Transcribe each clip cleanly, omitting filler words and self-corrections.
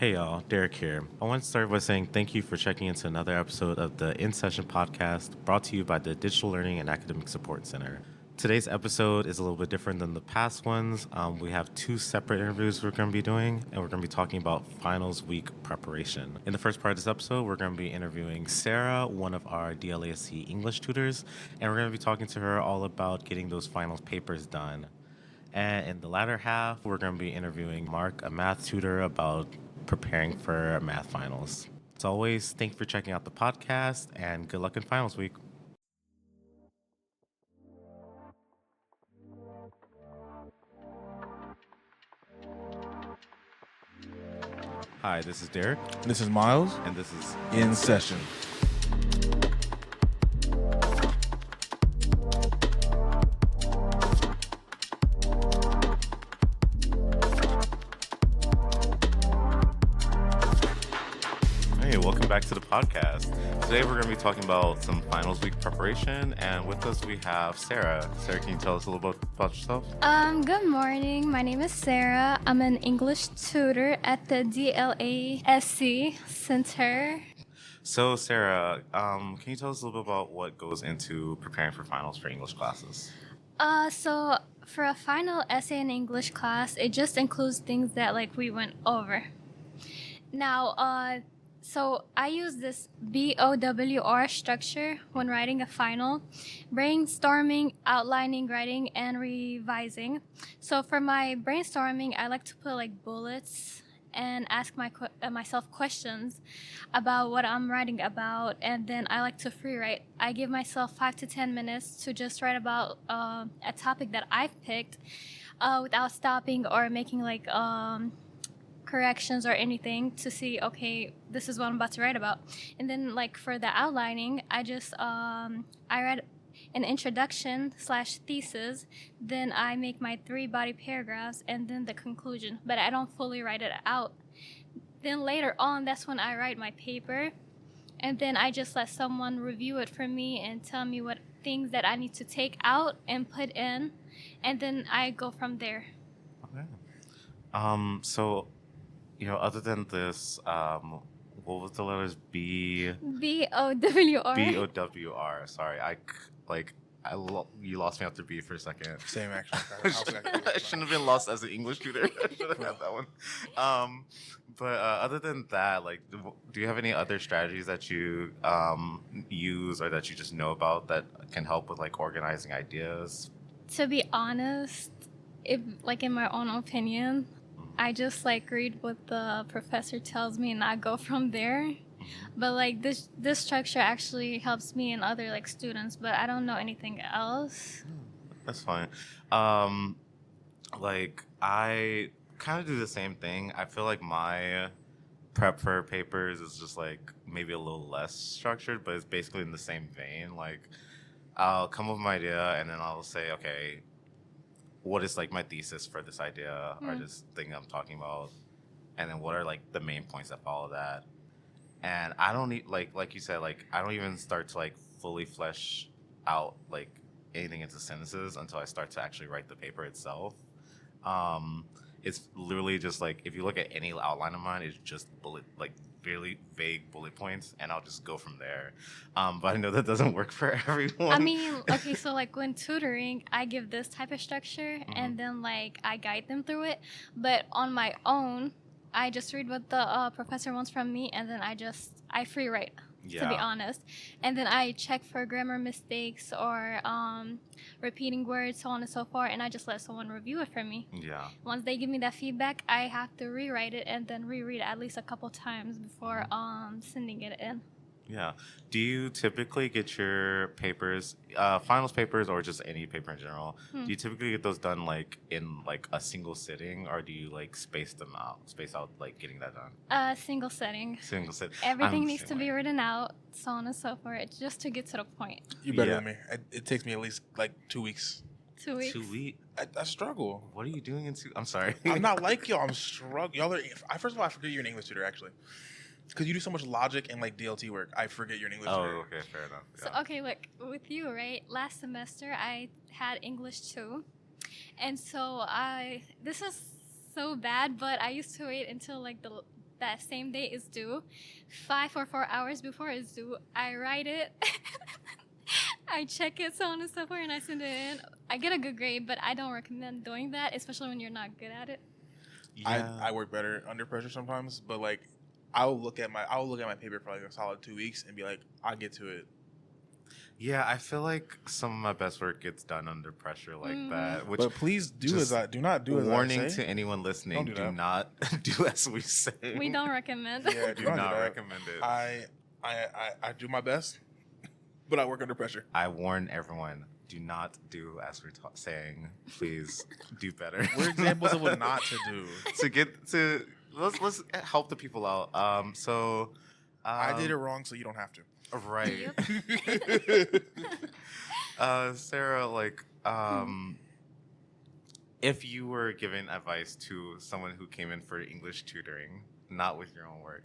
Hey y'all, Derek here. I want to start by saying thank you for checking into another episode of the In Session podcast brought to you by the Digital Learning and Academic Support Center. Today's episode is a little bit different than the past ones. We have two separate interviews we're going to be doing, and we're going to be talking about finals week preparation. In the first part of this episode, we're going to be interviewing Sarah, one of our DLASC English tutors, and we're going to be talking to her all about getting those finals papers done. And in the latter half, we're going to be interviewing Mark, a math tutor, about preparing for math finals. As always, thank you for checking out the podcast, and good luck in finals week. Hi, this is Derek, This is Miles. and this is In Session. Hey, welcome back to the podcast. Today we're going to be talking about some finals week preparation, and with us we have Sarah. Sarah, can you tell us a little bit about yourself? Good morning. My name is Sarah. I'm an English tutor at the DLASC Center. So, Sarah, can you tell us a little bit about what goes into preparing for finals for English classes? So for a final essay in English class, it just includes things that we went over. Now, so I use this BOWR structure when writing a final: brainstorming, outlining, writing, and revising. So for my brainstorming, I like to put bullets and ask myself questions about what I'm writing about, and then I like to free write. I give myself 5 to 10 minutes to just write about a topic that I've picked without stopping or making corrections or anything to see, okay, this is what I'm about to write about. And then for the outlining, I just I read an introduction / thesis, then I make my 3 body paragraphs and then the conclusion, but I don't fully write it out. Then later on, that's when I write my paper, and then I just let someone review it for me and tell me what things that I need to take out and put in, and then I go from there. Okay. So, other than this, what was the letters B? BOWR. BOWR. Sorry, you lost me after B for a second. Same actually. I shouldn't have been lost as an English tutor. I should have had that one. But other than that, do you have any other strategies that you use or that you just know about that can help with organizing ideas? To be honest, if in my own opinion, I just read what the professor tells me and I go from there. But this structure actually helps me and other students, but I don't know anything else. That's fine. I kind of do the same thing. I feel like my prep for papers is just maybe a little less structured, but it's basically in the same vein. I'll come up with my idea and then I'll say, okay, what is my thesis for this idea or this thing I'm talking about, and then what are the main points that follow that. And I don't need like you said, I don't even start to fully flesh out anything into sentences until I start to actually write the paper itself. It's literally just if you look at any outline of mine, it's just bullet really vague bullet points, and I'll just go from there. But I know that doesn't work for everyone. I mean, okay, so when tutoring, I give this type of structure, and then I guide them through it. But on my own, I just read what the professor wants from me, and then I free write, to be honest. And then I check for grammar mistakes or repeating words, so on and so forth, and I just let someone review it for me. Yeah. Once they give me that feedback, I have to rewrite it and then reread it at least a couple times before sending it in. Yeah. Do you typically get your papers, finals papers, or just any paper in general? Do you typically get those done in a single sitting, or do you space out getting that done? Single setting. Single sit. Everything needs to be written out, so on and so forth, just to get to the point. You better than me. It takes me at least 2 weeks. 2 weeks. 2 weeks. I struggle. What are you doing in 2? I'm sorry. I'm not like y'all. I'm struggling. Y'all are. First of all, I forget you're an English tutor actually, because you do so much logic and DLT work. I forget you're an English tutor. Oh, okay, fair enough. So okay, look, with you, right? Last semester I had English too, and so this is so bad, but I used to wait until the that same day is due, 5 or 4 hours before it's due, I write it. I check it, so on and so forth, and I send it in. I get a good grade, but I don't recommend doing that, especially when you're not good at it. Yeah. I work better under pressure sometimes, but like I'll look at my paper for like a solid 2 weeks and be like, I'll get to it. Yeah, I feel like some of my best work gets done under pressure like that. Which, But please do not do as warning I say. to anyone listening: Don't do do that. not do as we say. We don't recommend. Yeah, do not not do that. recommend it. I do my best, but I work under pressure. I warn everyone: do not do as we're saying. Please do better. We're examples of what not to do. To get to let's help the people out. I did it wrong, so you don't have to. Right. Sarah, like, if you were giving advice to someone who came in for English tutoring, not with your own work,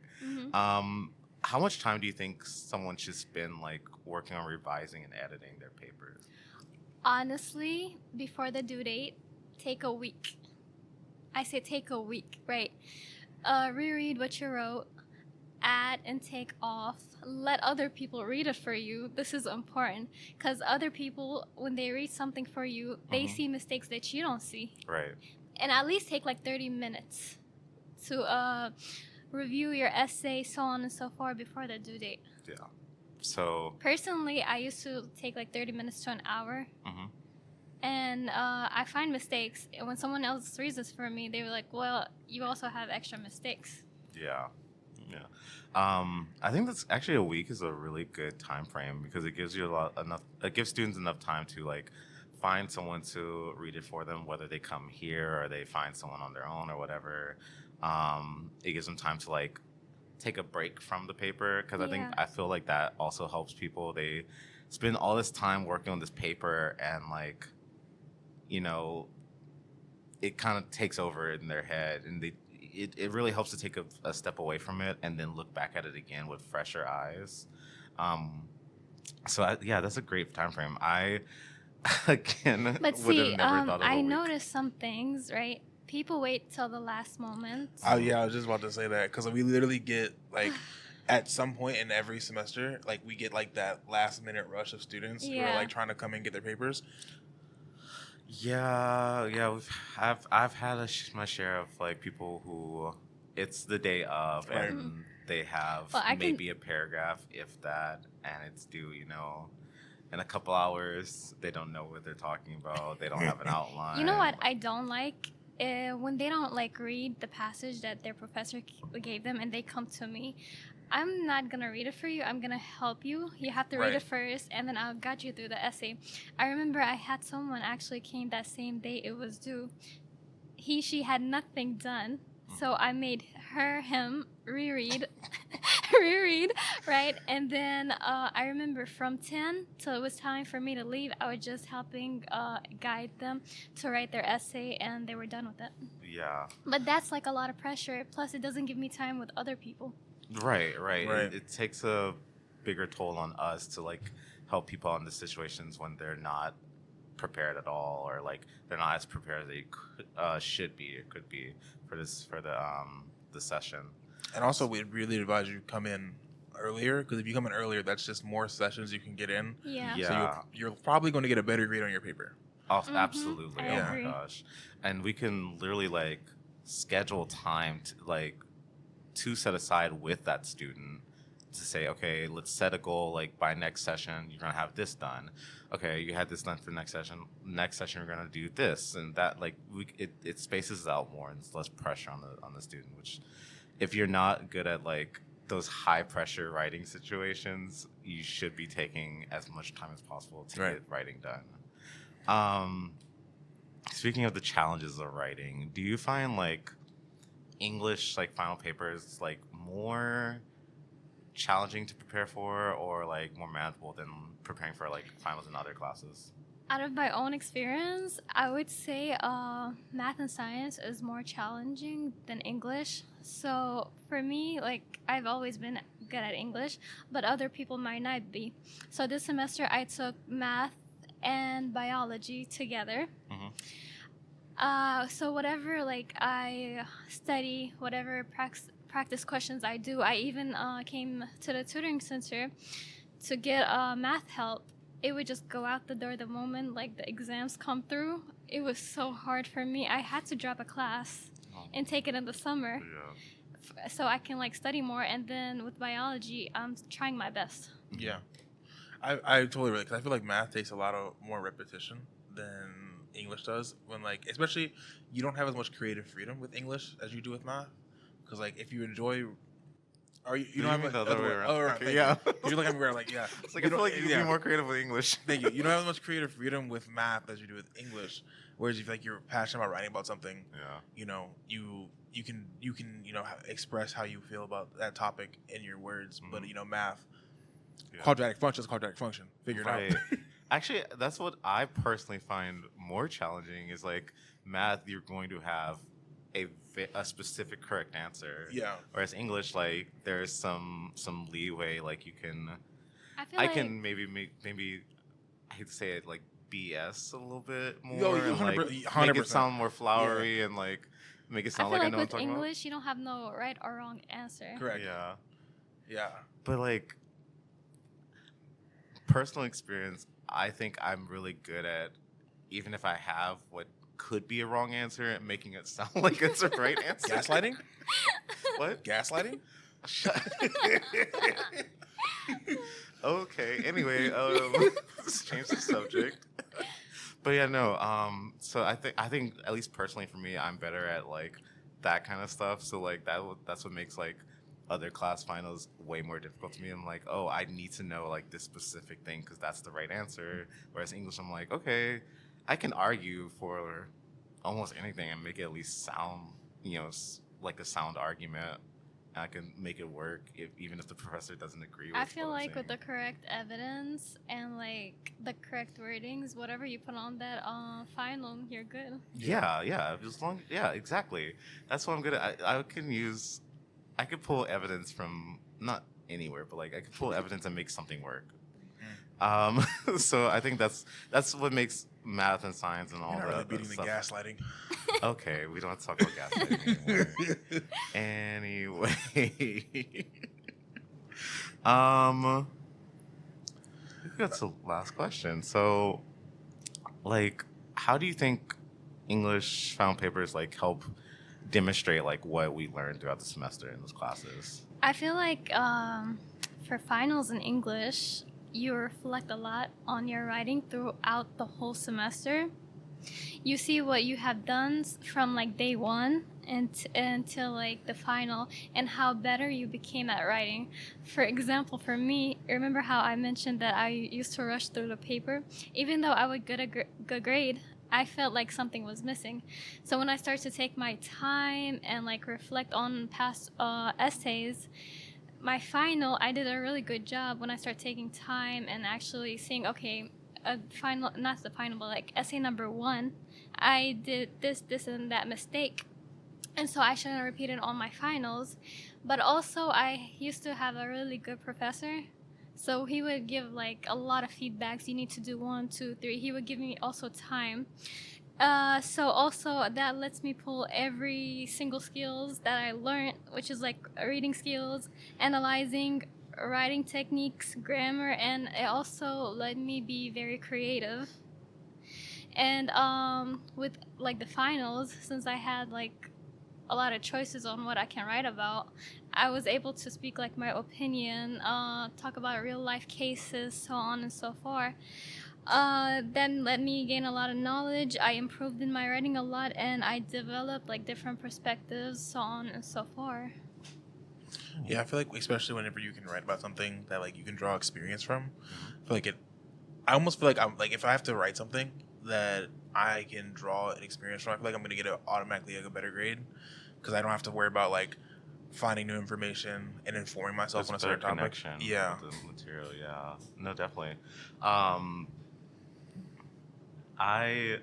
how much time do you think someone should spend like working on revising and editing their papers? Honestly, before the due date, take a week. I say take a week, right? Reread what you wrote, add and take off. Let other people read it for you. This is important because other people, when they read something for you, they see mistakes that you don't see. Right. And at least take like 30 minutes to review your essay, so on and so forth, before the due date. Yeah. So Personally, I used to take like 30 minutes to an hour. And I find mistakes. And when someone else reads this for me, they were like, well, you also have extra mistakes. yeah. I think that's actually a week is a really good time frame because it gives you it gives students enough time to like find someone to read it for them, whether they come here or they find someone on their own or whatever. It gives them time to like take a break from the paper because I feel like that also helps people. They spend all this time working on this paper and like, you know, it kind of takes over in their head and it really helps to take a step away from it and then look back at it again with fresher eyes. That's a great time frame. I again But would see, have never thought of I a week. noticed some things, right? People wait till the last moment. Oh yeah, I was just about to say that because we literally get like at some point in every semester, like we get like that last minute rush of students who are like trying to come and get their papers. Yeah. I've had my share of like people who it's the day of and they have maybe a paragraph, if that, and it's due, in a couple hours. They don't know what they're talking about. They don't have an outline. You know what I don't like? When they don't like read the passage that their professor gave them and they come to me. I'm not going to read it for you. I'm going to help you. You have to read it first, and then I'll guide you through the essay. I remember I had someone actually came that same day it was due. She had nothing done, so I made him reread, right? And then I remember from 10 till it was time for me to leave, I was just helping guide them to write their essay, and they were done with it. Yeah. But that's like a lot of pressure. Plus, it doesn't give me time with other people. Right. It takes a bigger toll on us to like help people in the situations when they're not prepared at all, or like they're not as prepared as they could be for the session. And also, we'd really advise you come in earlier because if you come in earlier, that's just more sessions you can get in. Yeah. So you're probably going to get a better grade on your paper. Oh, absolutely. I Oh agree. my gosh. And we can literally like schedule time to set aside with that student to say, okay, let's set a goal, like by next session you're gonna have this done. Okay, you had this done for next session we're gonna do this and that. Like it spaces out more and it's less pressure on the student, which if you're not good at like those high pressure writing situations, you should be taking as much time as possible to get writing done. Speaking of the challenges of writing, do you find like English like final papers like more challenging to prepare for or like more manageable than preparing for like finals in other classes? Out of my own experience, I would say math and science is more challenging than English. So for me, like I've always been good at English, but other people might not be. So this semester I took math and biology together. So whatever like I study, whatever practice questions I do. I even came to the tutoring center to get math help. It would just go out the door the moment like the exams come through. It was so hard for me. I had to drop a class and take it in the summer so I can like study more. And then with biology, I'm trying my best. Yeah, I totally relate, because I feel like math takes a lot of more repetition than English does. When like, especially, you don't have as much creative freedom with English as you do with math. Because like, if you enjoy, or you don't have mean like, the other way around. Oh, right, Okay, yeah. You're looking at me where like, yeah. It's like I feel like you can be more creative with English. Thank you. You don't have as much creative freedom with math as you do with English. Whereas if you feel like you're passionate about writing about something, you know, you can express how you feel about that topic in your words. Mm-hmm. But you know, math, quadratic function is quadratic function. Figure it out. Actually, that's what I personally find more challenging. Is like math, you're going to have a specific correct answer. Yeah. Whereas English, like there's some leeway. Like you can, I can maybe I hate to say it, like BS a little bit more, and like 100%. make it sound more flowery and like make it sound like I know what I'm talking about. With English, you don't have no right or wrong answer. Correct. Yeah. Yeah. But like personal experience, I think I'm really good at, even if I have what could be a wrong answer, making it sound like it's a right answer. Gaslighting? What? Gaslighting? Okay. Anyway, let's change the subject. But yeah, no. So I think at least personally for me, I'm better at like that kind of stuff. So like that's what makes like other class finals way more difficult to me. I'm like, oh, I need to know like this specific thing because that's the right answer. Whereas English, I'm like, okay, I can argue for almost anything and make it at least sound, like a sound argument. And I can make it work even if the professor doesn't agree with it. I feel like with the correct evidence and like the correct wordings, whatever you put on that final, you're good. Yeah. Exactly. That's what I'm good at. I could pull evidence from not anywhere, but like I could pull evidence and make something work. So I think that's what makes math and science and all You're not that. really beating the gaslighting. Okay, we don't have to talk about gaslighting anymore. Anyway, I think that's the last question. So, like, how do you think English final papers like help demonstrate like what we learned throughout the semester in those classes? I feel like for finals in English, you reflect a lot on your writing throughout the whole semester. You see what you have done from like day one until like the final, and how better you became at writing. For example, for me, remember how I mentioned that I used to rush through the paper? Even though I would get a good grade, I felt like something was missing. So when I started to take my time and like reflect on past essays, my final, I did a really good job when I started taking time and actually seeing, okay, a final, not the final, but like essay number 1, I did this and that mistake. And so I shouldn't repeat it on my finals. But also I used to have a really good professor. So he would give like a lot of feedbacks. You need to do 1, 2, 3. He would give me also time. So also that lets me pull every single skills that I learned, which is like reading skills, analyzing, writing techniques, grammar, and it also let me be very creative. And with like the finals, since I had like a lot of choices on what I can write about, I was able to speak like my opinion, talk about real life cases, so on and so forth. Then let me gain a lot of knowledge. I improved in my writing a lot, and I developed like different perspectives, so on and so forth. Yeah, I feel like especially whenever you can write about something that like you can draw experience from, I feel like I almost feel like I'm like, if I have to write something that I can draw an experience from, I feel like I'm gonna get automatically like a better grade because I don't have to worry about like finding new information and informing myself on a certain topic. Yeah, with the material. Yeah, no, definitely. I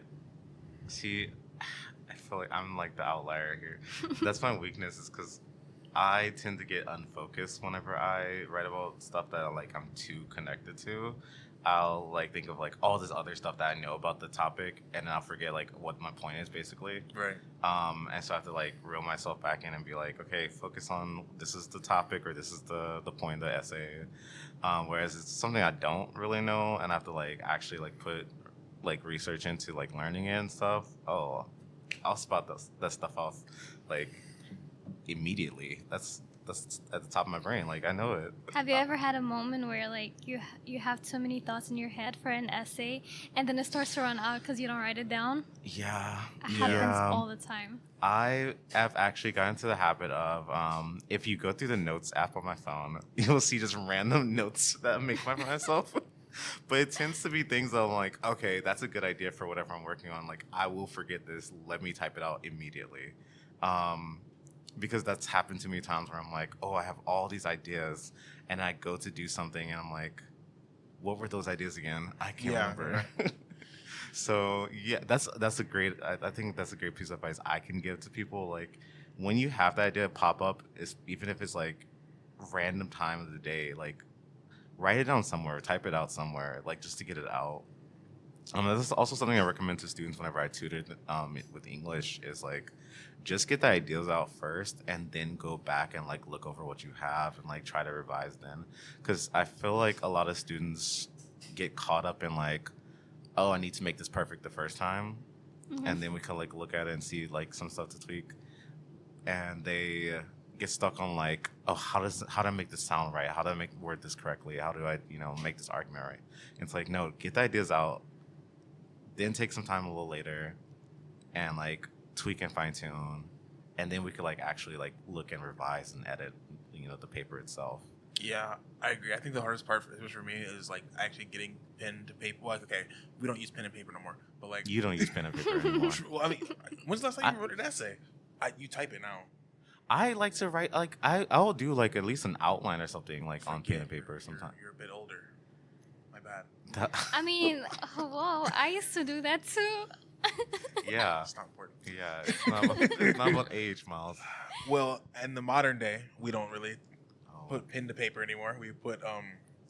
feel like I'm like the outlier here. That's my weakness, is because I tend to get unfocused whenever I write about stuff that I'm too connected to. I'll like think of like all this other stuff that I know about the topic, and then I'll forget like what my point is basically. Right. And so I have to like reel myself back in and be like, okay, focus on this is the topic or this is the point of the essay. Whereas it's something I don't really know, and I have to like actually like put like research into like learning it and stuff. Oh, I'll spot that stuff off like immediately. That's at the top of my brain. Like I know it. Have you ever had a moment where like you have too many thoughts in your head for an essay, and then it starts to run out because you don't write it down? Yeah. It happens all the time. I have actually gotten into the habit of if you go through the notes app on my phone, you'll see just random notes that I make by myself. But it tends to be things that I'm like, okay, that's a good idea for whatever I'm working on. Like I will forget this. Let me type it out immediately. Because that's happened to me times where I'm like, oh, I have all these ideas, and I go to do something, and I'm like, what were those ideas again? I can't remember. So yeah, that's a great. I think that's a great piece of advice I can give to people. Like, when you have that idea pop up, is even if it's like random time of the day, like write it down somewhere, type it out somewhere, like just to get it out. This is also something I recommend to students whenever I tutor with English is like just get the ideas out first and then go back and like look over what you have and like try to revise then, because I feel like a lot of students get caught up in like, oh, I need to make this perfect the first time, and then we can like look at it and see like some stuff to tweak, and they get stuck on like, oh, how do I make this sound right, how do I word this correctly, how do I make this argument right. And it's like, no, get the ideas out, then take some time a little later and like tweak and fine tune, and then we could like actually like look and revise and edit the paper itself. Yeah, I agree. I think the hardest part for me is like actually getting pen to paper. Like, okay, we don't use pen and paper no more, but like You don't use pen and paper anymore. well, I mean, when's the last time you wrote an essay? You type it now. I like to write like I'll do like at least an outline or something like on pen and paper sometimes. You're a bit older. My bad. I mean, whoa, I used to do that too. Yeah. It's not important. Yeah, it's not about age, Miles. Well, in the modern day, we don't really put pen to paper anymore. We put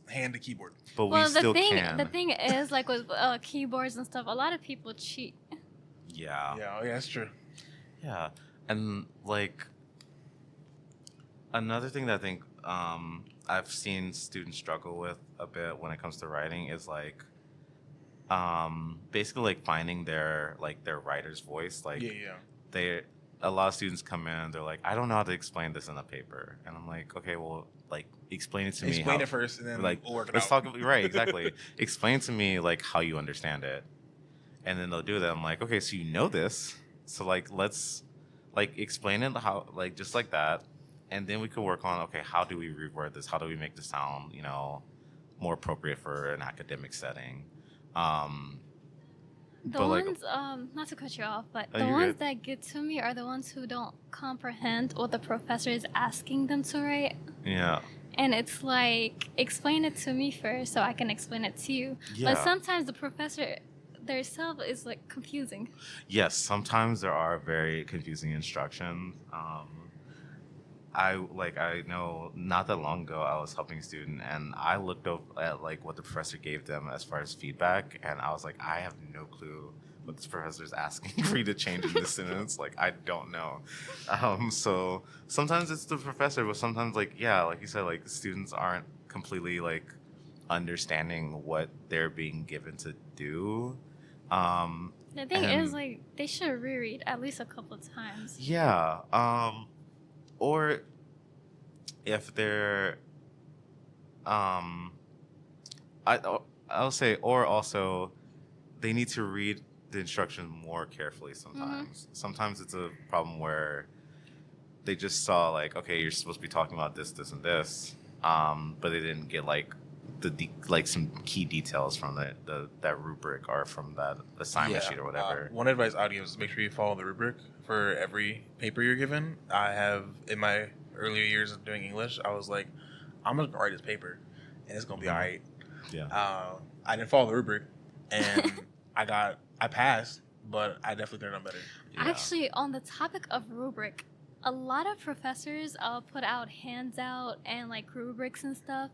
hand to keyboard. But we still can. The thing is, like with keyboards and stuff, a lot of people cheat. Yeah. Yeah, oh, yeah, that's true. Yeah, and like another thing that I think I've seen students struggle with a bit when it comes to writing is like basically like finding their writer's voice. Like a lot of students come in and they're like, I don't know how to explain this in a paper, and I'm like, okay, well, like explain it to me. Explain it first, and then like we'll work it let's out. talk. Right, exactly. Explain to me like how you understand it, and then they'll do that. I'm like, okay, so you know this, so like let's like explain it how like just like that, and then we could work on, okay, how do we reword this? How do we make this sound more appropriate for an academic setting? The but ones, not to cut you off, but Oh, the you're ones good. that get to me are the ones who don't comprehend what the professor is asking them to write. Yeah. And it's like, explain it to me first so I can explain it to you. Yeah. But sometimes the professor themselves is like confusing. Yes, sometimes there are very confusing instructions. I know not that long ago I was helping a student and I looked up at like what the professor gave them as far as feedback, and I was like, I have no clue what this professor is asking for you to change in this sentence. Like, I don't know. So sometimes it's the professor, but sometimes like you said, like students aren't completely like understanding what they're being given to do. The thing is, like, they should reread at least a couple of times. Yeah. Or if they're, I'll say, or also, they need to read the instructions more carefully sometimes. Sometimes it's a problem where they just saw like, okay, you're supposed to be talking about this, this, and this, but they didn't get like some key details from that rubric or from that assignment sheet or whatever. One advice I'd give is make sure you follow the rubric for every paper you're given. I have, in my earlier years of doing English, I was like, I'm just gonna write this paper and it's gonna be all right. Yeah. I didn't follow the rubric and I passed, but I definitely could have done better. Yeah. Actually, on the topic of rubric, a lot of professors put out hands out and like rubrics and stuff.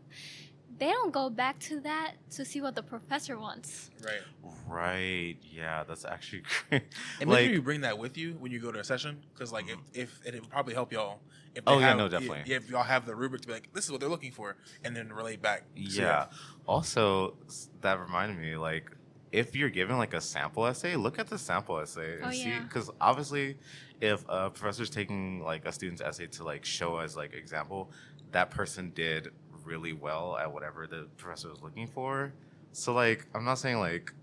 they don't go back to that to see what the professor wants. Right. Right. Yeah, that's actually great. And make sure you bring that with you when you go to a session, because like if it would probably help y'all if they yeah, no, definitely. if y'all have the rubric to be like, this is what they're looking for, and then relate back. Yeah. Also, that reminded me, like, if you're given like a sample essay, look at the sample essay and see, because obviously, if a professor's taking like a student's essay to like show as like example, that person did really well at whatever the professor was looking for. So like, I'm not saying like,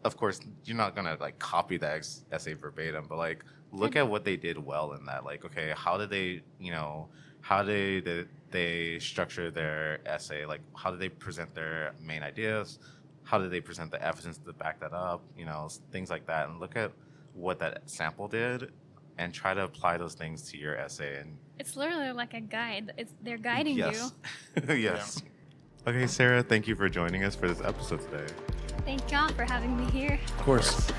of course, you're not gonna like copy that essay verbatim, but like, look at what they did well in that. Like, okay, how did they, how did they structure their essay? Like, how did they present their main ideas? How did they present the evidence to back that up? Things like that. And look at what that sample did and try to apply those things to your essay. And it's literally like a guide. They're guiding you. Yes. Yeah. Okay, Sarah, thank you for joining us for this episode today. Thank y'all for having me here. Of course.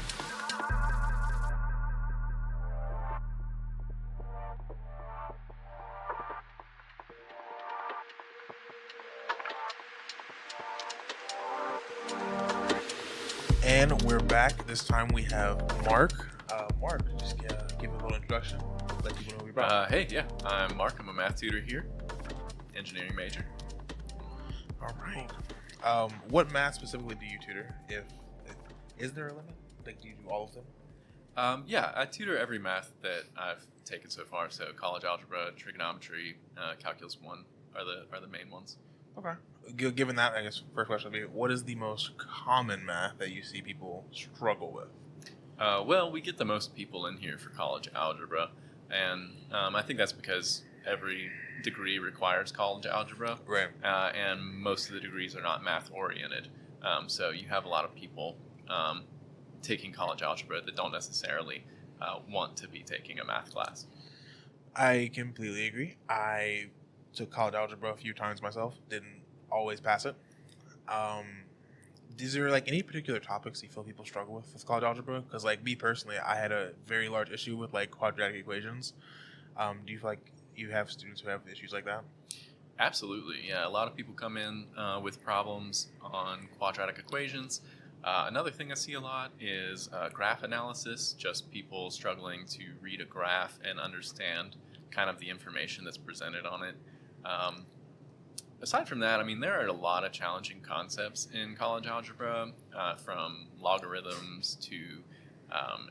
And we're back. This time we have Mark. Mark, just give a little introduction. Let people know who you're about. Hey, yeah, I'm Mark. I'm a math tutor here, engineering major. All right. What math specifically do you tutor? Is there a limit? Like, do you do all of them? Yeah, I tutor every math that I've taken so far. So college algebra, trigonometry, calculus 1 are the main ones. Okay. Given that, I guess first question would be, what is the most common math that you see people struggle with? Well, we get the most people in here for college algebra, and I think that's because every degree requires college algebra, right? And most of the degrees are not math oriented, so you have a lot of people taking college algebra that don't necessarily want to be taking a math class. I completely agree. I took college algebra a few times myself, didn't always pass it. Is there like any particular topics you feel people struggle with college algebra? Because like me personally, I had a very large issue with like quadratic equations. Do you feel like you have students who have issues like that? Absolutely, yeah. A lot of people come in with problems on quadratic equations. Another thing I see a lot is graph analysis, just people struggling to read a graph and understand kind of the information that's presented on it. Aside from that, I mean, there are a lot of challenging concepts in college algebra, from logarithms to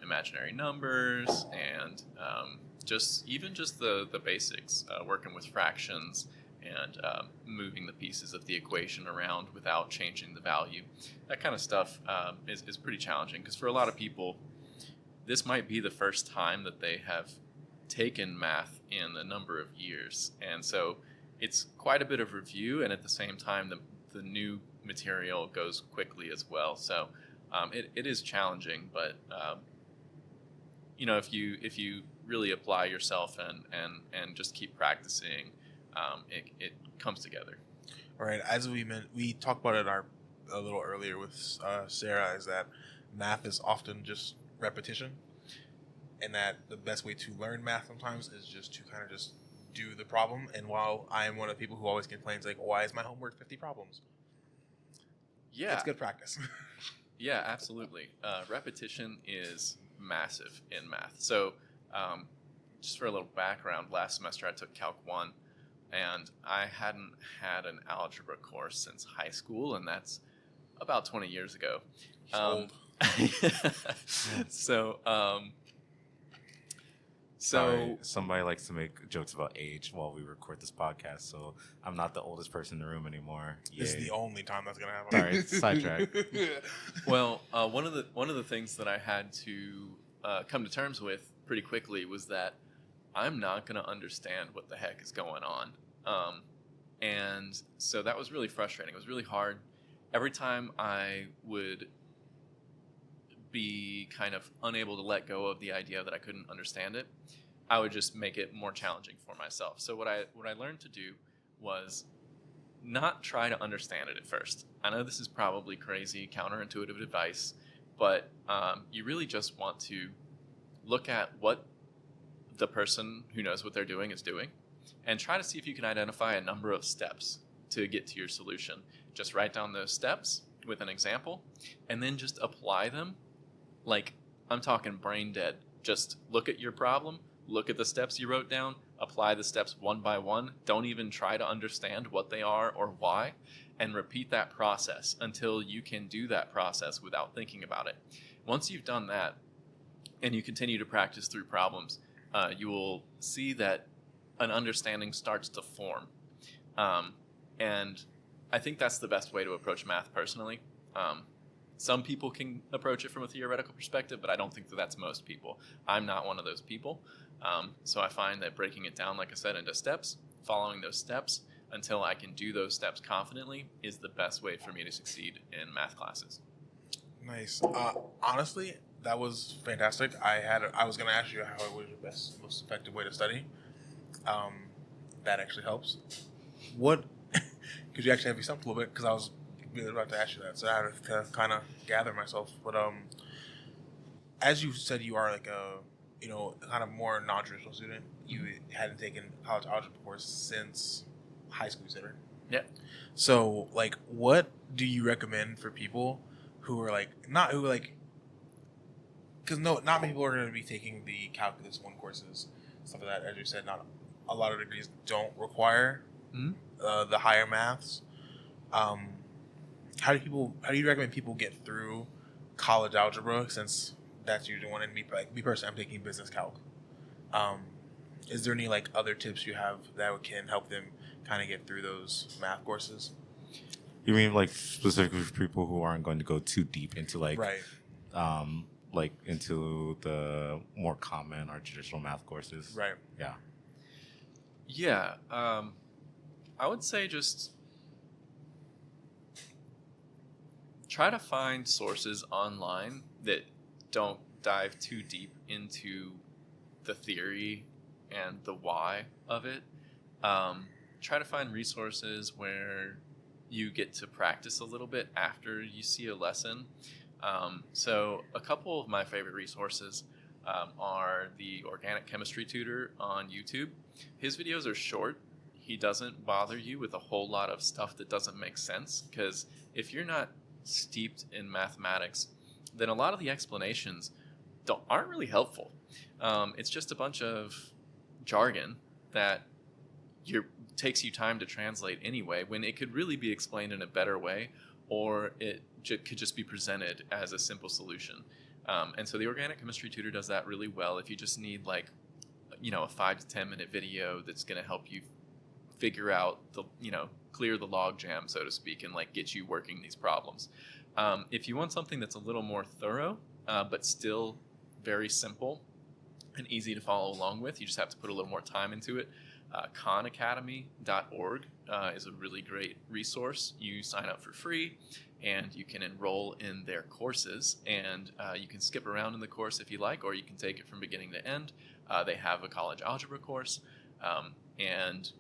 imaginary numbers, and just the basics, working with fractions and moving the pieces of the equation around without changing the value. That kind of stuff is pretty challenging, because for a lot of people, this might be the first time that they have taken math in a number of years, and so it's quite a bit of review, and at the same time, the new material goes quickly as well. So it is challenging, but if you really apply yourself and just keep practicing, it comes together. All right. As we talked about it a little earlier with Sarah, is that math is often just repetition, and that the best way to learn math sometimes is just to kind of just do the problem. And while I am one of the people who always complains, like, why is my homework 50 problems? Yeah. It's good practice. Yeah, absolutely. Repetition is massive in math. So just for a little background, last semester I took Calc 1, and I hadn't had an algebra course since high school, and that's about 20 years ago. Old. So somebody likes to make jokes about age while we record this podcast, so I'm not the oldest person in the room anymore. This is the only time that's gonna happen. Sorry, sidetrack. Well, one of the things that I had to come to terms with pretty quickly was that I'm not going to understand what the heck is going on, and so that was really frustrating. It was really hard. Every time I would be kind of unable to let go of the idea that I couldn't understand it, I would just make it more challenging for myself. So what I learned to do was not try to understand it at first. I know this is probably crazy, counterintuitive advice, but you really just want to look at what the person who knows what they're doing is doing, and try to see if you can identify a number of steps to get to your solution. Just write down those steps with an example, and then just apply them. Like, I'm talking brain dead. Just look at your problem, look at the steps you wrote down, apply the steps one by one. Don't even try to understand what they are or why, and repeat that process until you can do that process without thinking about it. Once you've done that, and you continue to practice through problems, you will see that an understanding starts to form. And I think that's the best way to approach math personally. Some people can approach it from a theoretical perspective, but I don't think that that's most people. I'm not one of those people. So I find that breaking it down, like I said, into steps, following those steps until I can do those steps confidently is the best way for me to succeed in math classes. Nice. Honestly, that was fantastic. I was going to ask you how it was the best, most effective way to study. That actually helps. What? Because you actually have me stumped a little bit because I was really about to ask you that, so I had to kind of gather myself. But as you said, you are like a kind of more non-traditional student. You hadn't taken college algebra course since high school, you said, right? Yeah. So, like, what do you recommend for people who are because not many people are going to be taking the calculus 1 courses, stuff like that. As you said, not a lot of degrees don't require the higher maths. How do you recommend people get through college algebra, since that's usually one? And me personally, I'm taking business calc. Is there any other tips you have that can help them kind of get through those math courses? You mean specifically for people who aren't going to go too deep into right. Into the more common or traditional math courses? Right. Yeah. Yeah. I would say just try to find sources online that don't dive too deep into the theory and the why of it. Try to find resources where you get to practice a little bit after you see a lesson. So a couple of my favorite resources are the organic chemistry tutor on YouTube. His videos are short. He doesn't bother you with a whole lot of stuff that doesn't make sense, because if you're not steeped in mathematics, then a lot of the explanations aren't really helpful. It's just a bunch of jargon that takes you time to translate anyway, when it could really be explained in a better way, or it could just be presented as a simple solution. And so the organic chemistry tutor does that really well. If you just need a 5 to 10 minute video that's going to help you figure out clear the log jam, so to speak, and get you working these problems. If you want something that's a little more thorough, but still very simple and easy to follow along with, you just have to put a little more time into it. khanacademy.org is a really great resource. You sign up for free and you can enroll in their courses, and you can skip around in the course if you like, or you can take it from beginning to end. They have a college algebra course, and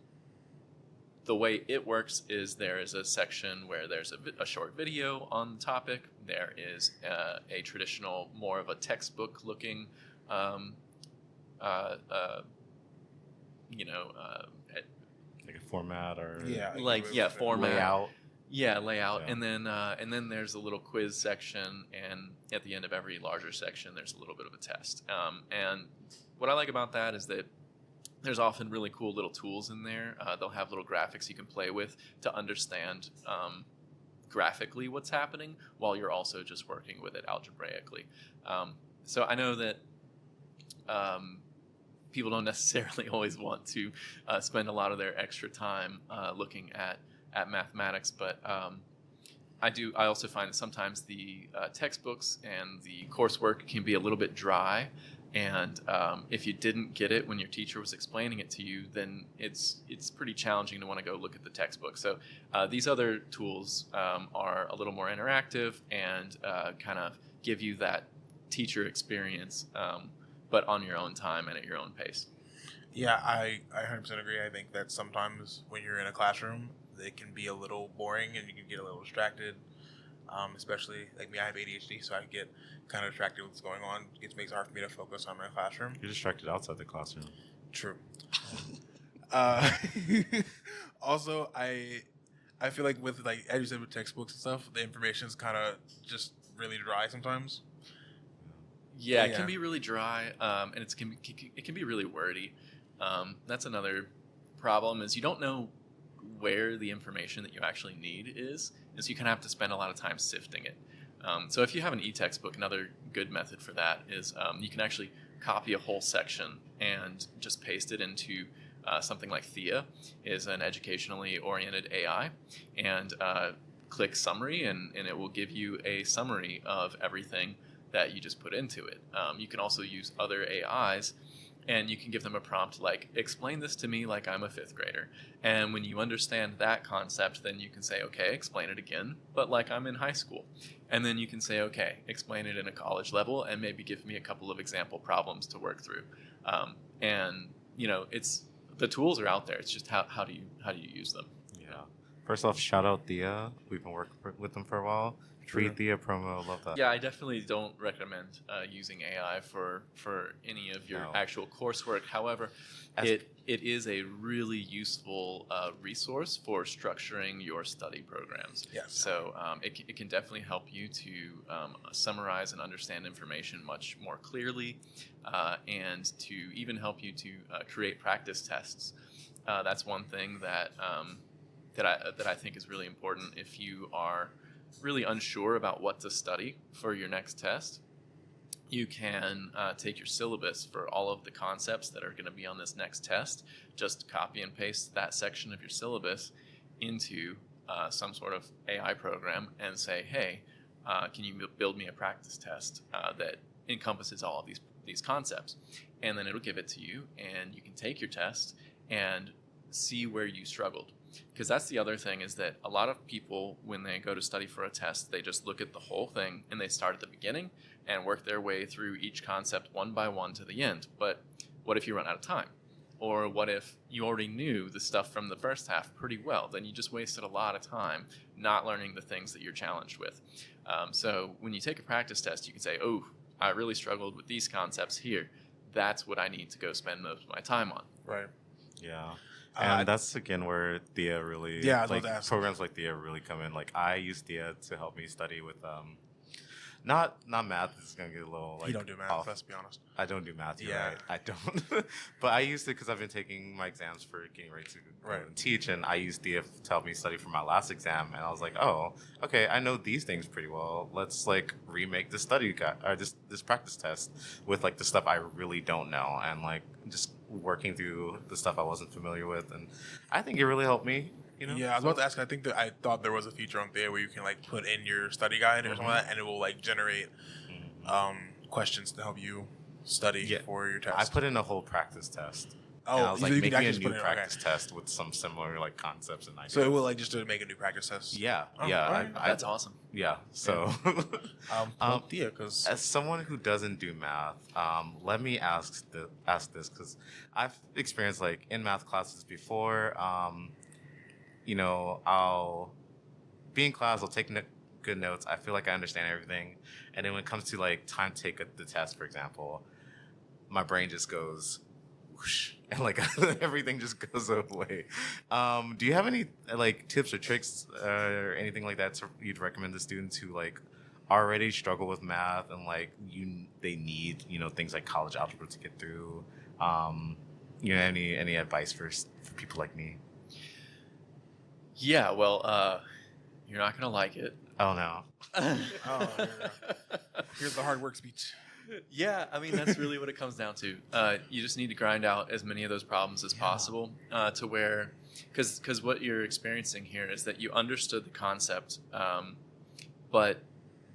the way it works is there is a section where there's a short video on the topic. There is a traditional, more of a textbook looking like a format or format layout. Layout. Yeah. And then there's a little quiz section, and at the end of every larger section there's a little bit of a test. And what I like about that is that there's often really cool little tools in there. They'll have little graphics you can play with to understand graphically what's happening, while you're also just working with it algebraically. So I know that people don't necessarily always want to spend a lot of their extra time looking at mathematics, but I also find that sometimes the textbooks and the coursework can be a little bit dry, and if you didn't get it when your teacher was explaining it to you, then it's pretty challenging to want to go look at the textbook. So these other tools are a little more interactive and kind of give you that teacher experience, but on your own time and at your own pace. Yeah, I 100% agree. I think that sometimes when you're in a classroom, it can be a little boring and you can get a little distracted, especially like me, I have ADHD, so I get kind of distracted with what's going on. It makes it hard for me to focus on my classroom. You're distracted outside the classroom. True. Also, I I feel like with like as you said with textbooks and stuff, the information is kind of just really dry sometimes. Yeah, it can be really dry, and it can be really wordy. That's another problem is you don't know where the information that you actually need is, and so you kind of have to spend a lot of time sifting it. So if you have an e-textbook, another good method for that is you can actually copy a whole section and just paste it into something like Thea, is an educationally oriented AI, and click summary, and it will give you a summary of everything that you just put into it. You can also use other AIs, and you can give them a prompt like, explain this to me like I'm a fifth grader. And when you understand that concept, then you can say, okay, explain it again, but like I'm in high school. And then you can say, okay, explain it in a college level, and maybe give me a couple of example problems to work through. And it's the tools are out there. It's just how do you use them? Yeah. First off, shout out Thea. We've been working with them for a while. Free Thea promo. Love that. Yeah, I definitely don't recommend using AI for any of your actual coursework. However, it is a really useful resource for structuring your study programs. Yes. So it can definitely help you to summarize and understand information much more clearly, and to even help you to create practice tests. That's one thing that I think is really important if you are really unsure about what to study for your next test. You can take your syllabus for all of the concepts that are going to be on this next test, just copy and paste that section of your syllabus into some sort of AI program and say, hey, can you build me a practice test that encompasses all of these concepts? And then it'll give it to you, and you can take your test and see where you struggled. Because that's the other thing, is that a lot of people, when they go to study for a test, they just look at the whole thing and they start at the beginning and work their way through each concept one by one to the end. But what if you run out of time? Or what if you already knew the stuff from the first half pretty well? Then you just wasted a lot of time not learning the things that you're challenged with. So when you take a practice test, you can say, oh, I really struggled with these concepts here. That's what I need to go spend most of my time on. Right. Yeah. And that's again where Thea really, programs like Thea really come in. Like I use Thea to help me study with not math. This is gonna get a little like, you don't do math. off. Let's be honest. I don't do math. You're right. I don't. But I used it because I've been taking my exams for getting ready to go and teach, and I used Thea to help me study for my last exam. And I was like, oh, okay, I know these things pretty well. Let's like remake the study guide or this practice test with like the stuff I really don't know, and like just working through the stuff I wasn't familiar with. And I think it really helped me. Yeah, I was about to ask. I thought there was a feature on there where you can like put in your study guide or something like that, and it will like generate questions to help you study for your test. I put in a whole practice test. Oh, and I was like, you make can me a actually new practice test with some similar like concepts and ideas. So it will like just to make a new practice test. Yeah, That's awesome. Yeah, so Thea, because as someone who doesn't do math, let me ask this because I've experienced like in math classes before. I'll be in class, I'll take good notes. I feel like I understand everything. And then when it comes to like time to take the test, for example, my brain just goes whoosh, and like everything just goes away. Do you have any like tips or tricks or anything like that you'd recommend to students who like already struggle with math and like they need things like college algebra to get through? Any advice for people like me? Yeah, well, you're not going to like it. Oh, no. Here's the hard work speech. Yeah, I mean, that's really what it comes down to. You just need to grind out as many of those problems as possible to where, because what you're experiencing here is that you understood the concept, but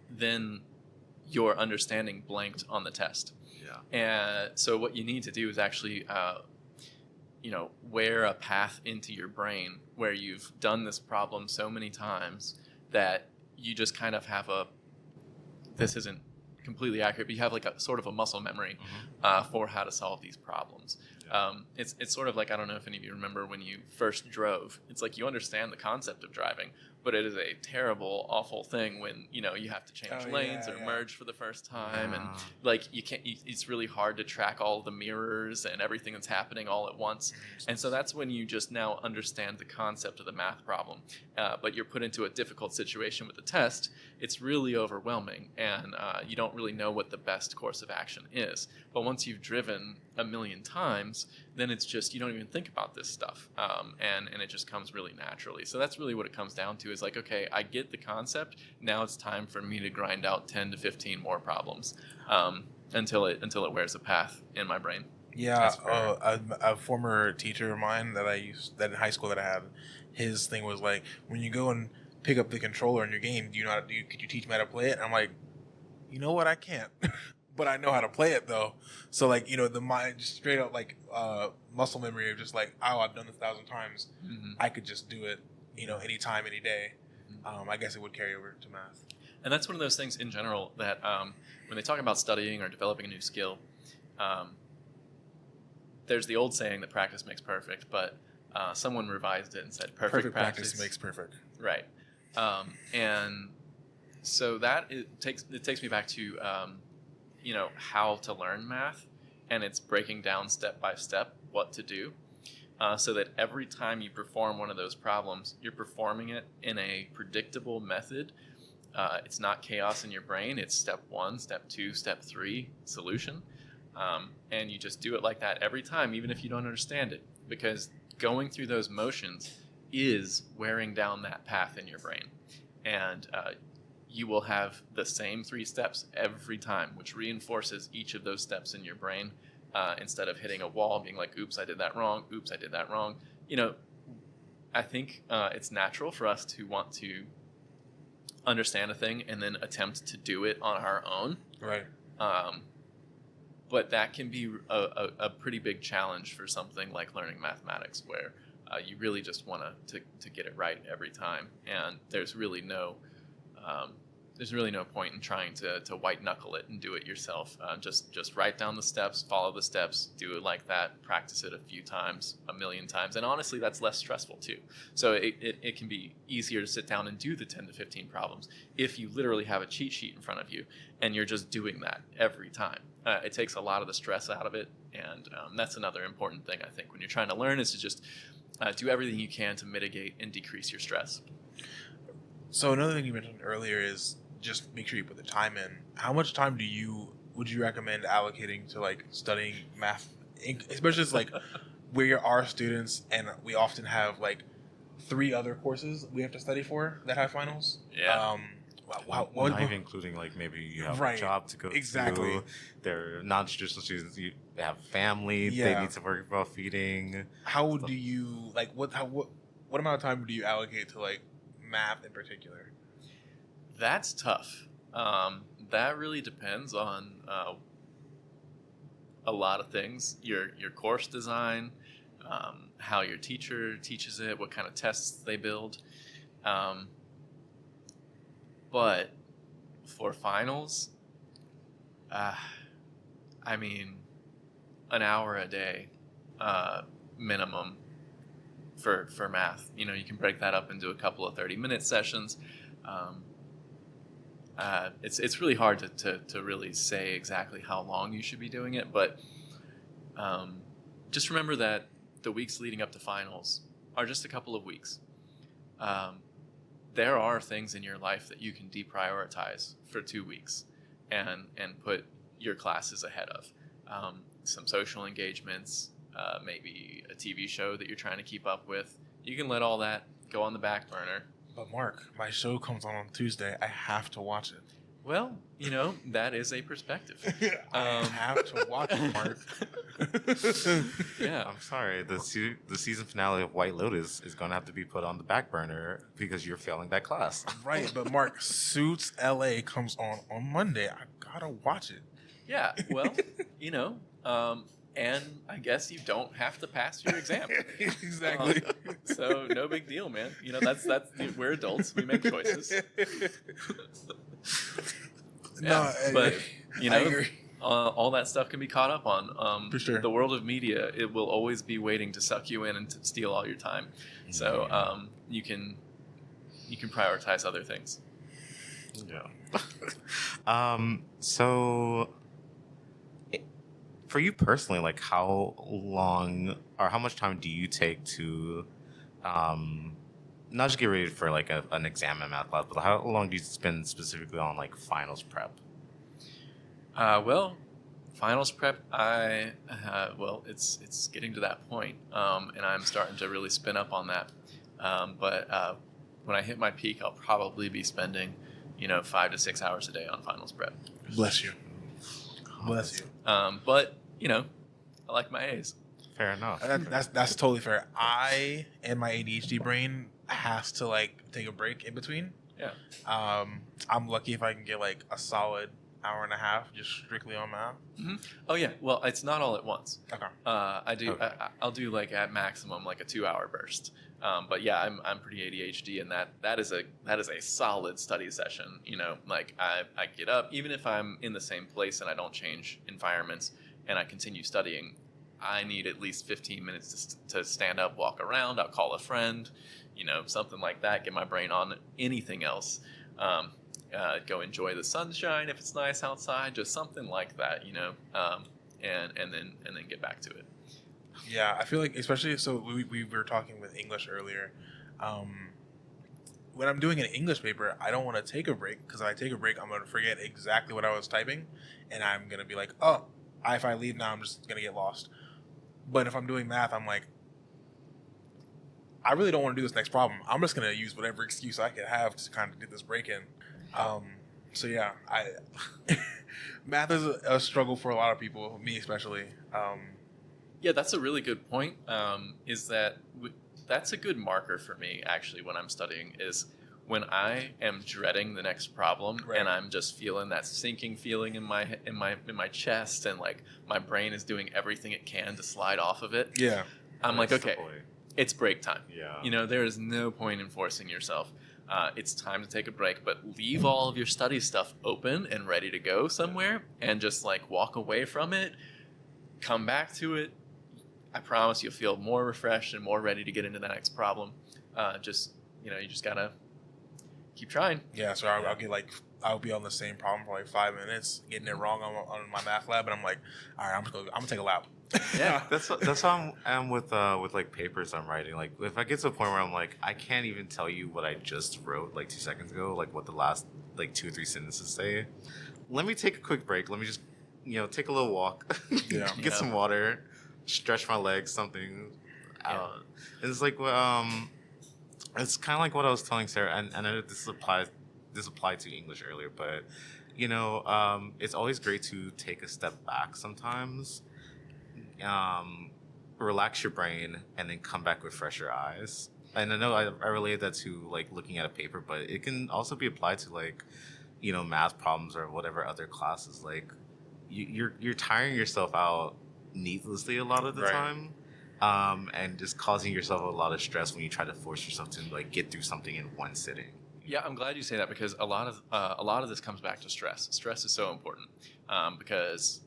then your understanding blanked on the test. Yeah. And so what you need to do is actually wear a path into your brain where you've done this problem so many times that you just kind of have this isn't completely accurate, but you have like a sort of a muscle memory for how to solve these problems. Yeah. It's sort of like, I don't know if any of you remember when you first drove. It's like you understand the concept of driving, but it is a terrible, awful thing when you have to change lanes or merge for the first time, and like you can't. It's really hard to track all the mirrors and everything that's happening all at once. And so that's when you just now understand the concept of the math problem, but you're put into a difficult situation with the test. It's really overwhelming, and you don't really know what the best course of action is. But once you've driven a million times, then it's just you don't even think about this stuff, and it just comes really naturally. So that's really what it comes down to, is like, okay, I get the concept. Now it's time for me to grind out 10 to 15 more problems until it wears a path in my brain. Yeah, a former teacher of mine that in high school that I had, his thing was like, when you go and pick up the controller in your game, could you teach me how to play it? And I'm like, you know what, I can't. But I know how to play it though. So like, the mind, just straight up like muscle memory of just like, oh, I've done this 1,000 times. Mm-hmm. I could just do it, anytime, any day. Mm-hmm. I guess it would carry over to math. And that's one of those things in general that when they talk about studying or developing a new skill, there's the old saying that practice makes perfect, but someone revised it and said perfect practice makes perfect. Right. And so it takes me back to how to learn math, and it's breaking down step by step what to do, so that every time you perform one of those problems, you're performing it in a predictable method. It's not chaos in your brain. It's step 1, step 2, step 3 solution, and you just do it like that every time, even if you don't understand it, because going through those motions is wearing down that path in your brain, and you will have the same 3 steps every time, which reinforces each of those steps in your brain, instead of hitting a wall being like, oops, I did that wrong, oops, I did that wrong. I think it's natural for us to want to understand a thing and then attempt to do it on our own. Right. But that can be a pretty big challenge for something like learning mathematics, where you really just want to get it right every time, and there's really no point in trying to white knuckle it and do it yourself. Just write down the steps, follow the steps, do it like that, practice it a few times, a million times, and honestly, that's less stressful too. So it can be easier to sit down and do the 10 to 15 problems if you literally have a cheat sheet in front of you and you're just doing that every time. It takes a lot of the stress out of it, and that's another important thing, I think, when you're trying to learn, is to just do everything you can to mitigate and decrease your stress. So another thing you mentioned earlier is just make sure you put the time in. How much time would you recommend allocating to like studying math, especially as like we are students and we often have like 3 other courses we have to study for that have finals? Yeah. Not even including like maybe you have a job to go to. They're non-traditional students. You have family. Yeah. They need to worry about feeding. How do you like what amount of time do you allocate to like math in particular? That's tough. That really depends on a lot of things. Your course design, how your teacher teaches it, what kind of tests they build. But for finals, I mean, an hour a day minimum for math. You can break that up into a couple of 30-minute sessions. It's really hard to really say exactly how long you should be doing it, but just remember that the weeks leading up to finals are just a couple of weeks. There are things in your life that you can deprioritize for 2 weeks and put your classes ahead of. Some social engagements, maybe a TV show that you're trying to keep up with. You can let all that go on the back burner. But Mark, my show comes on Tuesday. I have to watch it. Well, that is a perspective. I have to watch it, Mark. Yeah, I'm sorry. The season finale of White Lotus is going to have to be put on the back burner because you're failing that class. Right, but Mark, Suits LA comes on Monday. I gotta watch it. Yeah, well, and I guess you don't have to pass your exam. Exactly. So no big deal, man. That's we're adults. We make choices. No, but I agree. All that stuff can be caught up on. For sure. The world of media, it will always be waiting to suck you in and to steal all your time. So you can you can prioritize other things. Yeah. So for you personally, like how long or how much time do you take to not just get ready for like an exam in math class, but how long do you spend specifically on like finals prep? Well, finals prep, it's getting to that point, and I'm starting to really spin up on that. But when I hit my peak, I'll probably be spending, 5 to 6 hours a day on finals prep. Bless you. Bless you. But I like my A's. Fair enough. That's totally fair. I and my ADHD brain has to like take a break in between. Yeah. I'm lucky if I can get like a solid hour and a half just strictly on math. Mm-hmm. Oh yeah. Well, it's not all at once. Okay. I'll do like at maximum like a 2-hour burst. But yeah, I'm pretty ADHD, and that is a solid study session. Like I get up, even if I'm in the same place and I don't change environments, and I continue studying, I need at least 15 minutes to stand up, walk around. I'll call a friend, something like that. Get my brain on anything else. Go enjoy the sunshine if it's nice outside, just something like that, and then get back to it. Yeah, I feel like especially so we were talking with English earlier. When I'm doing an English paper, I don't want to take a break because if I take a break, I'm going to forget exactly what I was typing, and I'm going to be like, oh, if I leave now, I'm just going to get lost. But if I'm doing math, I'm like, I really don't want to do this next problem. I'm just going to use whatever excuse I could have to kind of get this break in. So yeah, math is a struggle for a lot of people, me especially. Yeah, that's a really good point. That's a good marker for me actually when I'm studying is when I am dreading the next problem, right, and I'm just feeling that sinking feeling in my chest, and like my brain is doing everything it can to slide off of it. Yeah, I'm like, okay, it's break time. Yeah, there is no point in forcing yourself. It's time to take a break, but leave all of your study stuff open and ready to go somewhere, and just like walk away from it, come back to it. I promise you'll feel more refreshed and more ready to get into the next problem. You just gotta keep trying. Yeah, so I'll be on the same problem for like 5 minutes, getting it wrong on my math lab, and I'm like, all right, I'm gonna take a lap. Yeah, that's how I'm with like papers I'm writing. Like if I get to a point where I'm like, I can't even tell you what I just wrote like 2 seconds ago, like what the last like 2 or 3 sentences say. Let me take a quick break. Let me just take a little walk, get some water, stretch my legs, something. Yeah. It's like it's kind of like what I was telling Sarah, and I know this applied to English earlier, but it's always great to take a step back sometimes, relax your brain, and then come back with fresher eyes. And I know I related that to like looking at a paper, but it can also be applied to like math problems or whatever other classes. Like you're tiring yourself out needlessly a lot of the right. time. And just causing yourself a lot of stress when you try to force yourself to like get through something in one sitting. Yeah, I'm glad you say that because a lot of this comes back to stress. Stress is so important because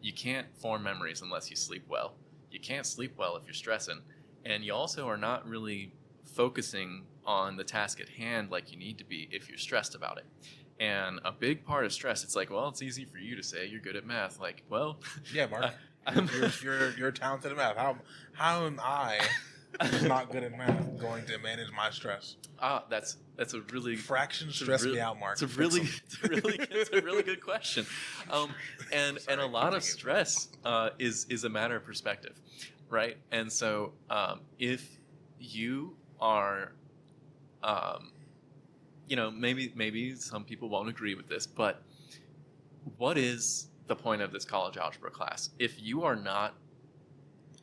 you can't form memories unless you sleep well. You can't sleep well if you're stressing, and you also are not really focusing on the task at hand like you need to be if you're stressed about it. And a big part of stress, it's like, well, it's easy for you to say you're good at math. Like, well, yeah, Mark. You're talented at math. How am I who's not good at math going to manage my stress? That's a really fractions stress me out, Mark. It's a really good question. And a lot of stress is a matter of perspective, right? And so if you are maybe some people won't agree with this, but what is the point of this college algebra class if you are not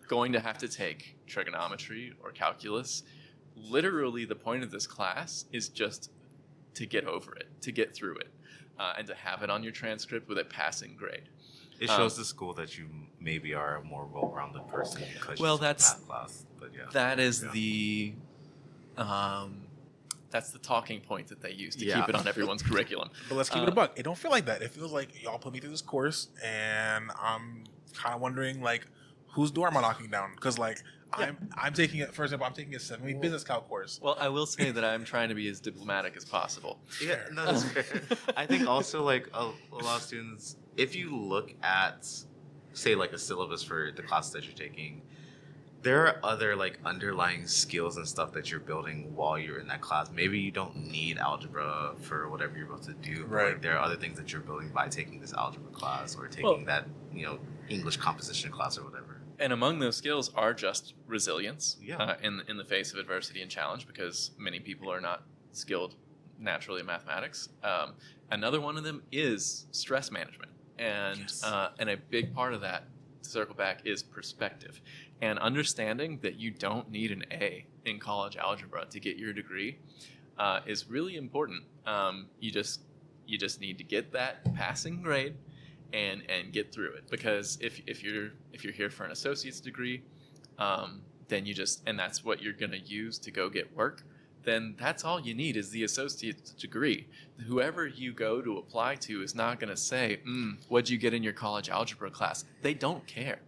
going to have to take trigonometry or calculus? Literally, the point of this class is just to get over it, to get through it, and to have it on your transcript with a passing grade. It shows the school that you maybe are a more well-rounded person because you took math class. But yeah, that is that's the talking point that they use to keep it on everyone's curriculum. But let's keep it a buck. It don't feel like that. It feels like y'all put me through this course, and I'm kind of wondering, like, whose door am I knocking down? Because, like, I'm taking it. For example, I'm taking a 7-week business calc course. Well, I will say that I'm trying to be as diplomatic as possible. Yeah, no, that's fair. I think also like a lot of students, if you look at, say, like a syllabus for the classes that you're taking, there are other like underlying skills and stuff that you're building while you're in that class. Maybe you don't need algebra for whatever you're about to do. But, Right. like, there are other things that you're building by taking this algebra class or taking that, English composition class or whatever. And among those skills are just resilience Yeah. in the face of adversity and challenge, because many people are not skilled naturally in mathematics. Another one of them is stress management, and a big part of that, to circle back, is perspective and understanding that you don't need an A in college algebra to get your degree is really important. You just need to get that passing grade and get through it, because if you're here for an associate's degree, then and that's what you're going to use to go get work, then that's all you need is the associate's degree. Whoever you go to apply to is not going to say, what'd you get in your college algebra class? They don't care.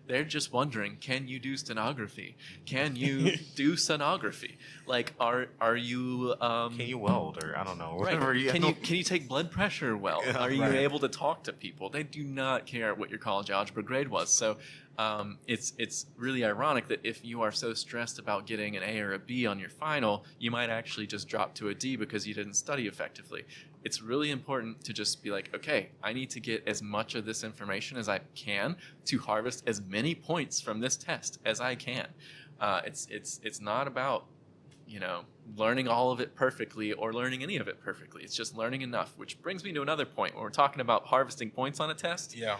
They're just wondering, can you do stenography? Can you do sonography? Like, are you? Can you weld, or I don't know, Right. whatever. Can you take blood pressure well? Yeah, Are you right. able to talk to people? They do not care what your college algebra grade was. So it's really ironic that if you are so stressed about getting an A or a B on your final, you might actually just drop to a D because you didn't study effectively. It's really important to just be like, okay, I need to get as much of this information as I can to harvest as many points from this test as I can. It's not about learning all of it perfectly or learning any of it perfectly. It's just learning enough, which brings me to another point. When we're talking about harvesting points on a test, Yeah,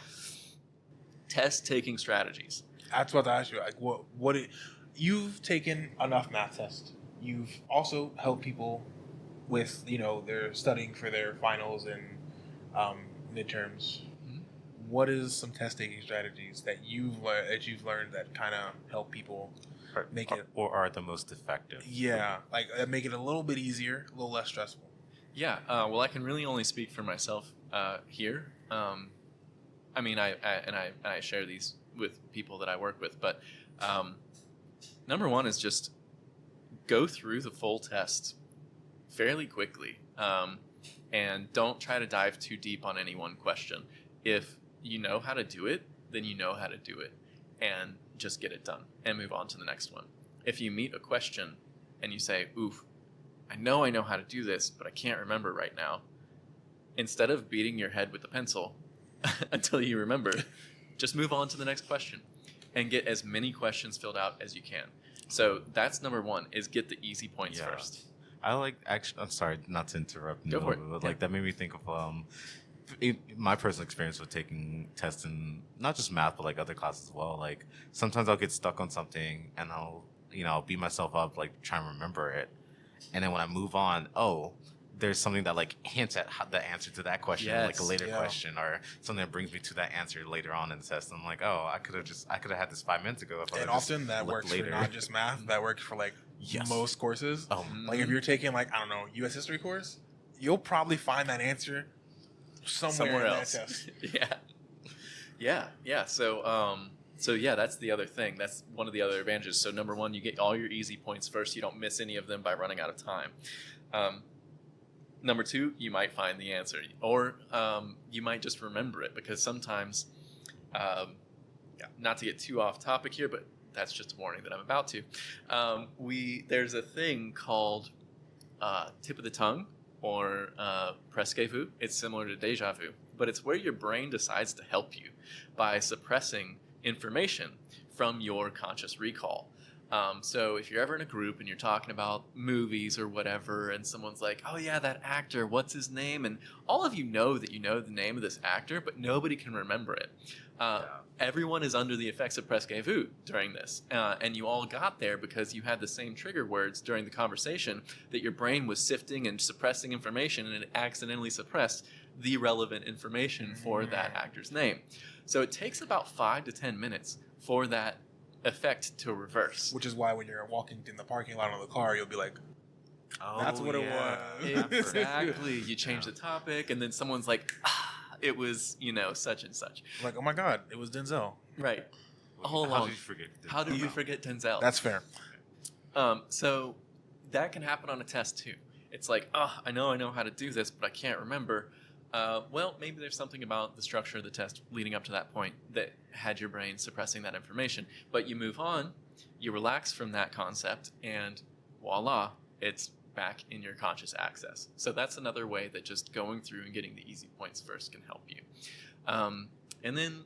test taking strategies. that's what I asked you. Like, you've taken enough math tests. You've also helped people with they're studying for their finals and midterms. Mhm. What is some test taking strategies that you've learned that kind of help people make it? Or are the most effective. Yeah, like make it a little bit easier, a little less stressful. Yeah, well, I can really only speak for myself here. I mean, I share these with people that I work with, but number one is just go through the full test fairly quickly, and don't try to dive too deep on any one question. If you know how to do it, then you know how to do it, and just get it done and move on to the next one. If you meet a question and you say, oof, I know how to do this, but I can't remember right now, instead of beating your head with a pencil until you remember, just move on to the next question and get as many questions filled out as you can. So that's number one, is get the easy points Yeah. first. I like, actually, I'm sorry not to interrupt. Go for it. But like that made me think of my personal experience with taking tests in not just math but like other classes as well. Like sometimes I'll get stuck on something and I'll beat myself up like trying to remember it, and then when I move on, there's something that like hints at the answer to that question, like a later yeah. question, or something that brings me to that answer later on in the test. And I'm like, I could have had this 5 minutes ago. If I And would've just often that looked works later. for not just math. That works for like Yes. most courses. Mm-hmm. Like if you're taking like U.S. history course, you'll probably find that answer somewhere in else. that test. Yeah. So yeah, that's the other thing. That's one of the other advantages. So number one, you get all your easy points first. You don't miss any of them by running out of time. Number two, you might find the answer, or you might just remember it, because sometimes, not to get too off topic here, but that's just a warning that I'm about to. There's a thing called tip of the tongue, or presque vu. It's similar to deja vu, but it's where your brain decides to help you by suppressing information from your conscious recall. So if you're ever in a group and you're talking about movies or whatever, and someone's like, oh yeah, that actor, what's his name? And all of you know that you know the name of this actor, but nobody can remember it. Everyone is under the effects of presque vu during this. And you all got there because you had the same trigger words during the conversation that your brain was sifting and suppressing information, and it accidentally suppressed the relevant information for that actor's name. So it takes about 5 to 10 minutes for that effect to reverse. Which is why when you're walking in the parking lot of the car, you'll be like, that's what it was. Exactly. You change the topic, and then someone's like, it was, such and such. like, oh my God, it was Denzel. Right. all How along. did you forget? How did you forget Denzel? That's fair. So that can happen on a test too. It's like, I know how to do this, but I can't remember. Well, maybe there's something about the structure of the test leading up to that point that had your brain suppressing that information. But you move on, you relax from that concept, and voila, it's back in your conscious access. So that's another way that just going through and getting the easy points first can help you. And then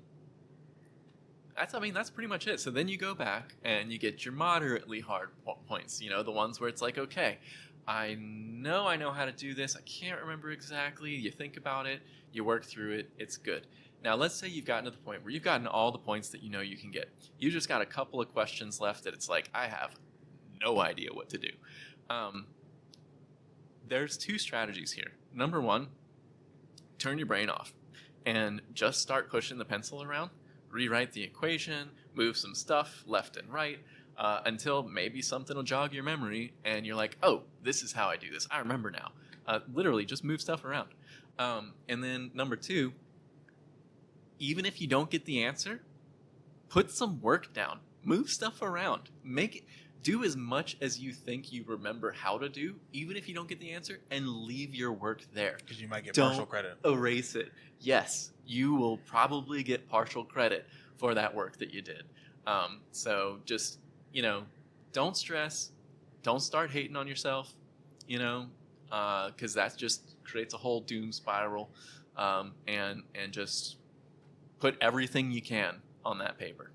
that's pretty much it. So then you go back and you get your moderately hard points, the ones where it's like, okay, I know how to do this. I can't remember exactly. You think about it, you work through it, it's good. Now, let's say you've gotten to the point where you've gotten all the points that you can get. You just got a couple of questions left that it's like, I have no idea what to do. There's two strategies here. Number one, turn your brain off and just start pushing the pencil around. Rewrite the equation, move some stuff left and right, until maybe something will jog your memory and you're like, oh, this is how I do this. I remember now. Literally, just move stuff around. And then number two, even if you don't get the answer, put some work down. Move stuff around. Do as much as you think you remember how to do, even if you don't get the answer, and leave your work there. Because you might get Don't partial credit. Erase it. Yes, you will probably get partial credit for that work that you did. So just, don't stress. Don't start hating on yourself, because that just creates a whole doom spiral. And just put everything you can on that paper.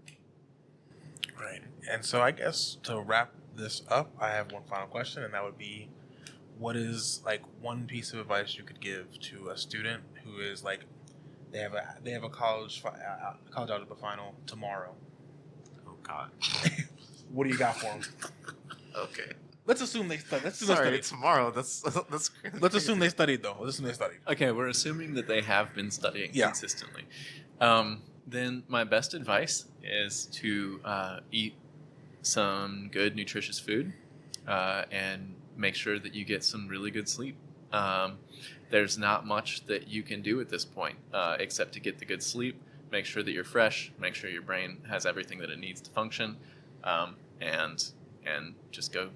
Right. And so I guess to wrap this up, I have one final question, and that would be, what is one piece of advice you could give to a student who is they have a college algebra final tomorrow? Oh God. What do you got for them? Okay. Let's assume they studied. Sorry, tomorrow. That's Let's assume they studied though. Let's assume they studied. Okay, we're assuming that they have been studying consistently. Then my best advice is to eat some good, nutritious food and make sure that you get some really good sleep. There's not much that you can do at this point except to get the good sleep, make sure that you're fresh, make sure your brain has everything that it needs to function, and just go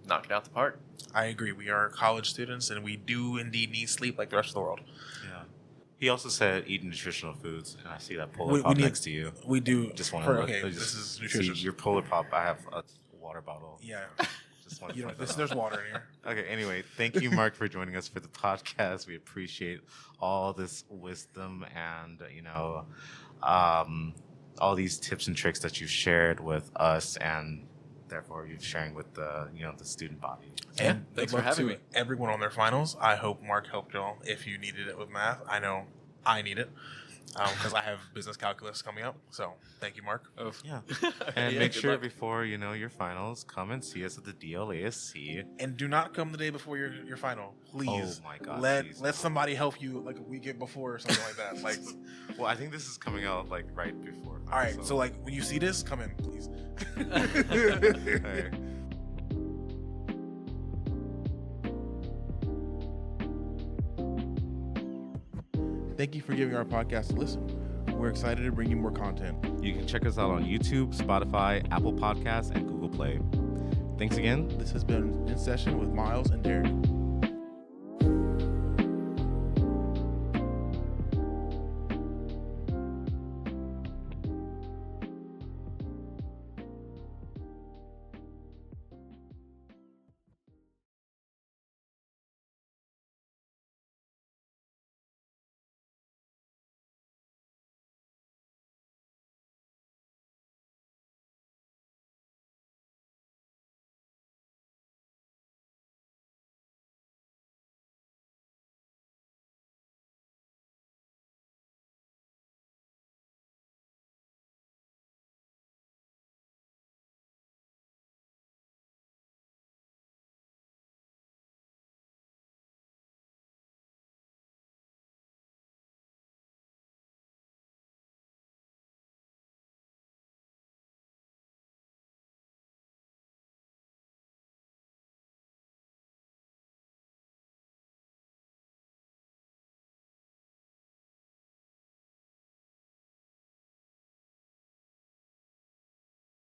knock it out the park. I agree. We are college students, and we do indeed need sleep like the rest of the world. Yeah. He also said eat nutritional foods, and I see that Polar Pop next to you. We do. Just want to okay, this is nutritious. See your Polar Pop. I have a water bottle. Yeah. Just want to there's water in here. Okay, anyway, thank you, Mark, for joining us for the podcast. We appreciate all this wisdom and, all these tips and tricks that you've shared with us and therefore you're sharing with the, the student body. And thanks good for luck having to me. everyone on their finals. I hope Mark helped y'all if you needed it with math. I know I need it because I have business calculus coming up. So thank you, Mark. Oh, Yeah. And Yeah, make good sure luck. before, your finals, come and see us at the DLASC. And do not come the day before your final, please. Oh my God, Let please. somebody help you like a weekend before or something like that. Well, I think this is coming out right before. All right. So when you see this, come in, please. All right. Thank you for giving our podcast a listen. We're excited to bring you more content. You can check us out on YouTube, Spotify, Apple Podcasts, and Google Play. Thanks again. This has been In Session with Miles and Derek.